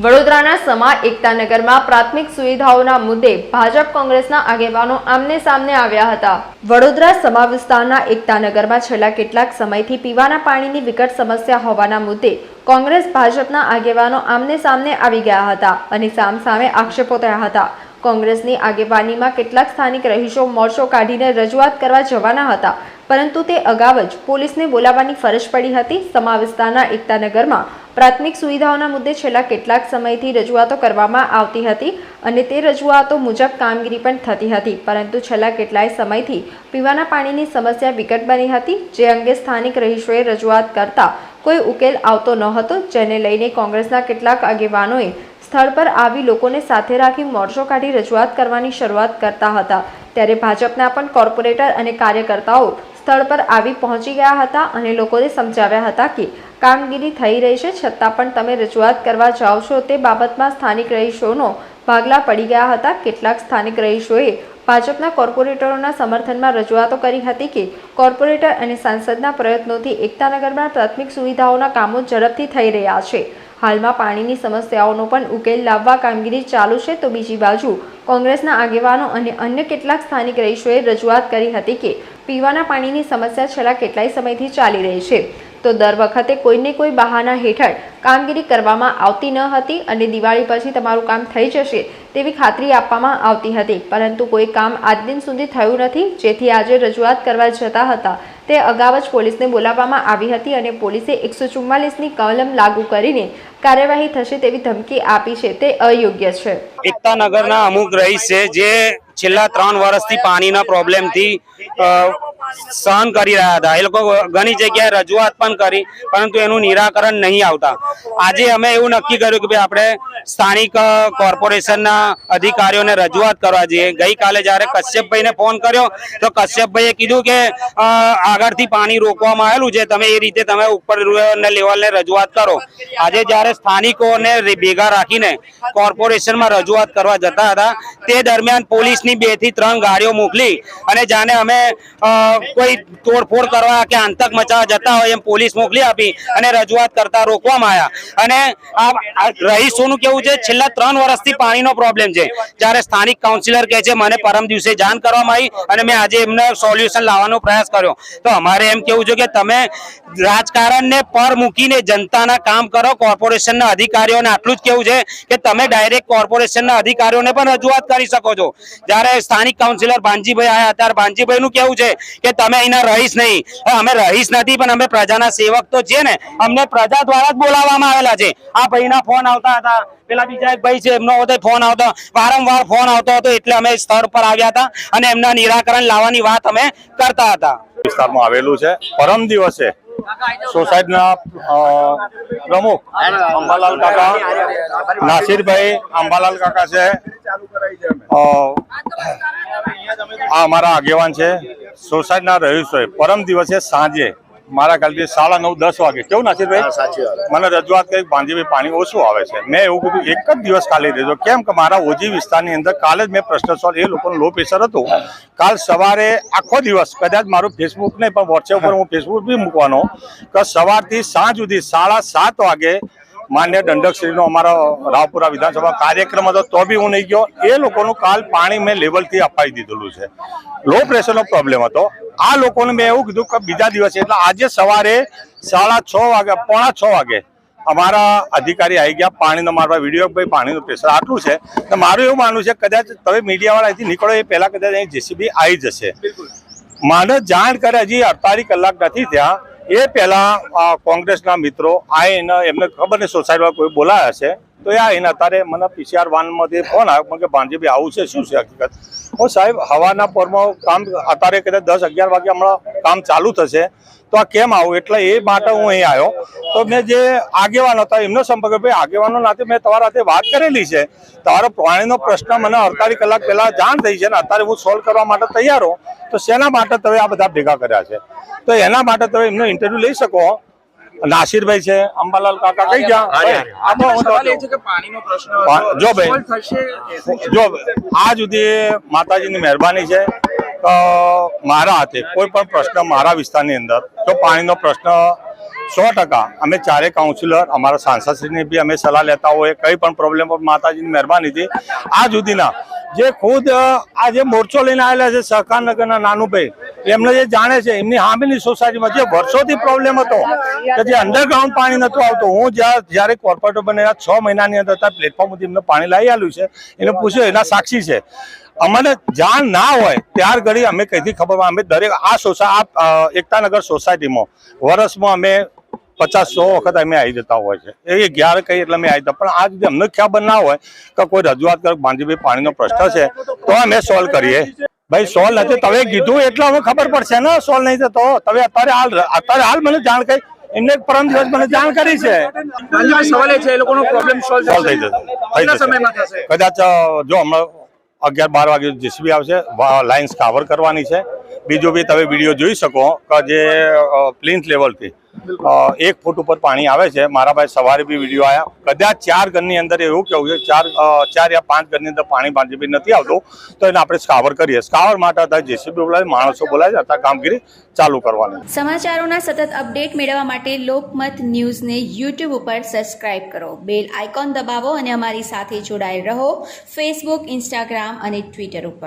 વડોદરાના સમા એકતાનગરમાં પ્રાથમિક સુવિધાઓના મુદ્દે ભાજપ કોંગ્રેસના આગેવાનો આમને સામને આવ્યા હતા। વડોદરા સમા વિસ્તારના એકતાનગરમાં છેલ્લા કેટલાક સમયથી પીવાના પાણીની વિકટ સમસ્યા હોવાના મુદ્દે કોંગ્રેસ ભાજપના આગેવાનો આમને સામને આવી ગયા હતા અને સામસામે આક્ષેપો થયા હતા। કોંગ્રેસની આગેવાનીમાં કેટલાક સ્થાનિક રહીશો મોરચો કાઢીને રજૂઆત કરવા જવાના હતા, પરંતુ તે અગાઉ જ પોલીસને બોલાવવાની ફરજ પડી હતી। સમા વિસ્તારના એકતાનગરમાં પ્રાથમિક સુવિધાઓના મુદ્દે છેલ્લા કેટલાક સમયથી રજૂઆતો કરવામાં આવતી હતી અને તે રજૂઆતો મુજબ કામગીરી પણ થતી હતી, પરંતુ છેલ્લા કેટલાય સમયથી પીવાના પાણીની સમસ્યા વિકટ બની હતી, જે અંગે સ્થાનિક રહીશોએ રજૂઆત કરતા કોઈ ઉકેલ આવતો ન હતો, જેને લઈને કોંગ્રેસના કેટલાક આગેવાનોએ સ્થળ પર આવી લોકોને સાથે રાખી મોરચો કાઢી રજૂઆત કરવાની શરૂઆત કરતા હતા। ત્યારે ભાજપના પણ કોર્પોરેટર અને કાર્યકર્તાઓ સ્થળ પર આવી પહોંચી ગયા હતા અને લોકોને સમજાવ્યા હતા કે કામગીરી થઈ રહી છે, છતાં પણ તમે રજૂઆત કરવા જાઓ છો તે બાબતમાં સ્થાનિક રહીશોનો ભાગલા પડી ગયા હતા। કેટલાક સ્થાનિક રહીશોએ ભાજપના કોર્પોરેટરોના સમર્થનમાં રજૂઆતો કરી હતી કે કોર્પોરેટર અને સાંસદના પ્રયત્નોથી એકતાનગરમાં પ્રાથમિક સુવિધાઓના કામો ઝડપથી થઈ રહ્યા છે। હાલમાં પાણીની સમસ્યાઓનો પણ ઉકેલ લાવવા કામગીરી ચાલુ છે, તો બીજી બાજુ કોંગ્રેસના આગેવાનો અને અન્ય કેટલાક સ્થાનિક રહીશોએ રજૂઆત કરી હતી કે પીવાના પાણીની સમસ્યા છેલ્લા કેટલાય સમયથી ચાલી રહી છે, તો દર વખતે કોઈને કોઈ બહાના હેઠળ કામગીરી કરવામાં આવતી ન હતી અને દિવાળી પછી તમારું કામ થઈ જશે તેવી ખાતરી આપવામાં આવતી હતી, પરંતુ કોઈ કામ આજ દિન સુધી થયું નથી, જેથી આજે રજૂઆત કરવા જતા હતા તે અગાઉ જ પોલીસને બોલાવવામાં આવી હતી અને પોલીસે 144ની કલમ લાગુ કરીને કાર્યવાહી થશે તેવી ધમકી આપી છે, તે અયોગ્ય છે। એકતાનગરના અમુક રહીશ છે જે છેલ્લા 3 વર્ષથી પાણીના પ્રોબ્લેમથી સહન કરી રહ્યા હતા। એ લોકો ઘણી જગ્યાએ રજૂઆત પણ કરી, પરંતુ એનું નિરાકરણ નહીં આવતા। આજે અમે એવું નક્કી કર્યું કે ભાઈ આપણે સ્થાનિક કોર્પોરેશનના અધિકારીઓને રજૂઆત કરવા જોઈએ। ગઈકાલે જ્યારે કશ્યપભાઈને ફોન કર્યો તો કશ્યપભાઈએ કીધું કે આગળથી પાણી રોકવામાં આવેલું છે, તમે એ રીતે તમે ઉપર લેવલને રજૂઆત કરો। આજે જ્યારે સ્થાનિકોને ભેગા રાખીને કોર્પોરેશનમાં રજૂઆત કરવા જતા હતા તે દરમિયાન પોલીસની 2 થી 3 ગાડીઓ મોકલી અને જાણે અમે કોઈ તોડફોડ કરવા કે આતંક મચાવવા જતા હોય એમ પોલીસ મોકલી આપી અને રજૂઆત કરતા રોકવામાં આવ્યા। અને આ રહીશોનું કેવું છે, છેલ્લા 3 વર્ષથી પાણીનો પ્રોબ્લેમ છે। જ્યારે સ્થાનિક કાઉન્સિલર કહે છે મને પરમ દિવસે જાણ કરવામાં આવી અને મેં આજે એમને સોલ્યુશન લાવવાનો પ્રયાસ કર્યો, તો અમારે એમ કેવું છે કે તમે રાજકારણને પર મૂકીને જનતાના કામ કરો। કોર્પોરેશનના અધિકારીઓને આટલું જ કેવું છે કે તમે ડાયરેક્ટ કોર્પોરેશનના અધિકારીઓને પણ રજૂઆત કરી શકો છો। જ્યારે સ્થાનિક કાઉન્સિલર ભાનજીભાઈ આવ્યા ત્યારે ભાનજીભાઈનું કેવું છે કે તમે અહીંના રહીશ નહીં, અમે રહીશ નથી પણ અમે પ્રજાના સેવક તો છે ને, અમને પ્રજા દ્વારા જ બોલાવવામાં આવેલા છે। આ ભાઈના ફોન આવતા હતા, પેલા બીજા એક ભાઈ છે એમનો ફોન આવતો, વારંવાર ફોન આવતો હતો, એટલે અમે સ્થળ પર આવ્યા હતા અને એમના નિરાકરણ લાવવાની વાત અમે કરતા હતા। વિસ્તારમાં આવેલું છે। પરમ દિવસે સોસાયટીના પ્રમુખ અંબાલાલ કાકા, નાસિરભાઈ અંબાલાલ કાકા છે, આ અમારા આગેવાન છે, સોસાયટીના રહીશોએ પરમ દિવસે સાંજે મારા ખ્યાલથી 9:30-10 વાગે કેવું નાસિરભાઈ મને રજૂઆત કરી ભાંજીભાઈ પાણી ઓછું આવે છે। મેં એવું કીધું એક જ દિવસ ખાલી દેજો, કેમ કે મારા ઓજી વિસ્તારની અંદર કાલે જ મેં પ્રશ્ન સોલ્વ, એ લોકોનું લો પ્રેશર હતું, કાલ સવારે આખો દિવસ કદાચ મારું ફેસબુક નહીં પણ વોટ્સએપ પર હું ફેસબુક બી મૂકવાનો કે સવારથી સાંજ સુધી 7:30 વાગે માન્ય દંડકશ્રીનો અમારા રાવપુરા વિધાનસભા કાર્યક્રમ હતો, તો બી હું નહીં ગયો। એ લોકોનું કાલ પાણી મેં લેવલથી અપાઈ દીધેલું છે, લો પ્રેશરનો પ્રોબ્લેમ હતો। આ લોકોને મેં એવું કીધું કે બીજા દિવસે એટલે આજે સવારે 6:30 વાગે 5:45 વાગે અમારા અધિકારી આવી ગયા પાણીનો, મારા વિડીયો ભાઈ પાણીનું પ્રેશર આટલું છે તો મારું એવું માનવું છે કદાચ તમે મીડિયાવાળા અહીંથી નીકળો એ પહેલાં કદાચ અહીં જેસીબી આવી જશે। મને જાણ કરે હજી 48 કલાક નથી થયા, એ પહેલા કોંગ્રેસના મિત્રો આવીને એમને ખબર નહીં સોસાયટીમાં કોઈ બોલાયા હશે, તો એ આવીને અત્યારે મને PCR વાનમાંથી ફોન આવ્યો કે ભાંજીભાઈ આવું છે, શું છે હકીકત? હું સાહેબ હવાના પોરમાં કામ અત્યારે કદાચ 10-11 વાગે હમણાં કામ ચાલુ થશે, તો આ કેમ આવું, એટલે એ માટે હું અહીં આવ્યો। તો મેં જે આગેવાન હતા એમનો સંપર્ક, ભાઈ આગેવાનો નાતે મેં તમારા સાથે વાત કરેલી છે, તમારો પાણીનો પ્રશ્ન મને 48 કલાક પહેલા જાણ થઈ છે ને અત્યારે હું સોલ્વ કરવા માટે તૈયાર હો, તો શેના માટે તમે આ બધા ભેગા કર્યા છે? તો એના માટે તમે એમનો ઇન્ટરવ્યુ લઈ શકો। નાસિરભાઈ છે, અંબાલાલ કાકા કઈ ગયા જો ભાઈ, જો આજ સુધી માતાજીની મહેરબાની છે, મારા હાથે કોઈ પણ પ્રશ્ન મારા વિસ્તારની અંદર જો પાણીનો પ્રશ્ન 100% અમે ચારે કાઉન્સિલર અમારા સાંસદશ્રીની બી અમે સલાહ લેતા હોય કઈ પણ પ્રોબ્લેમ માતાજીની મહેરબાનીથી આ સુધીના જે ખુદ આ જે મોરચો લઈને આવેલા છે સહકારનગરના નાનુભાઈ એમને જે જાણે છે એમની સામેની સોસાયટીમાં જે વર્ષોથી પ્રોબ્લેમ હતો કે જે અંડરગ્રાઉન્ડ પાણી નતું આવતું હું જ્યારે કોર્પોરેટર બન્યા 6 મહિનાની અંદર પ્લેટફોર્મ સુધી એમને પાણી લાવી આવેલું છે એને પૂછ્યું એના સાક્ષી છે અમને જાણ ના હોય ત્યાર ઘડી અમે કઈથી ખબર અમે દરેક આ એકતાનગર સોસાયટીમાં વર્ષમાં અમે 50-100 વખત અમે આવી જતા હોય છે એ 11 કઈ એટલે અમે આવી જતા પણ આ સુધી અમને ખબર ના હોય કે કોઈ રજૂઆત કરે ભાંજીભાઈ પાણીનો પ્રશ્ન છે તો અમે સોલ્વ કરીએ ભાઈ સોલ્વ નથી તમે કીધું એટલે અમે ખબર પડશે ને સોલ્વ નહીં થતો તમે અત્યારે હાલ મને જાણ કરી એમને પરમ દિવસ મને જાણ કરી છે સવાલ એ છે એ લોકોનો પ્રોબ્લેમ સોલ્વ થઈ જશે કદાચ જો હમણાં 11-12 વાગે જેસીબી આવશે લાઇન્સ કાવર કરવાની છે બીજો બી તમે વિડીયો જોઈ શકો કે જે પ્લિન્થ લેવલથી 1 ફૂટ ઉપર પાણી આવે છે મારા ભાઈ સવારે બી વિડીયો આવ્યા કદાચ 4 ઘરની અંદર એવું કેવું છે 4 યા 5 ઘરની અંદર પાણી ભાંજીબી નથી આવતું તો એને આપણે સ્કાવર કરીએ સ્કાવર માટે અત્યારે જેસીબી બોલાવે માણસો બોલાવે અત્યારે કામગીરી ચાલુ કરવાની સમાચારોના સતત અપડેટ મેળવવા માટે લોકમત ન્યૂઝને યુટ્યુબ ઉપર સબસ્ક્રાઇબ કરો બેલ આઇકોન દબાવો અને અમારી સાથે જોડાયેલ રહો ફેસબુક ઇન્સ્ટાગ્રામ અને ટ્વિટર ઉપર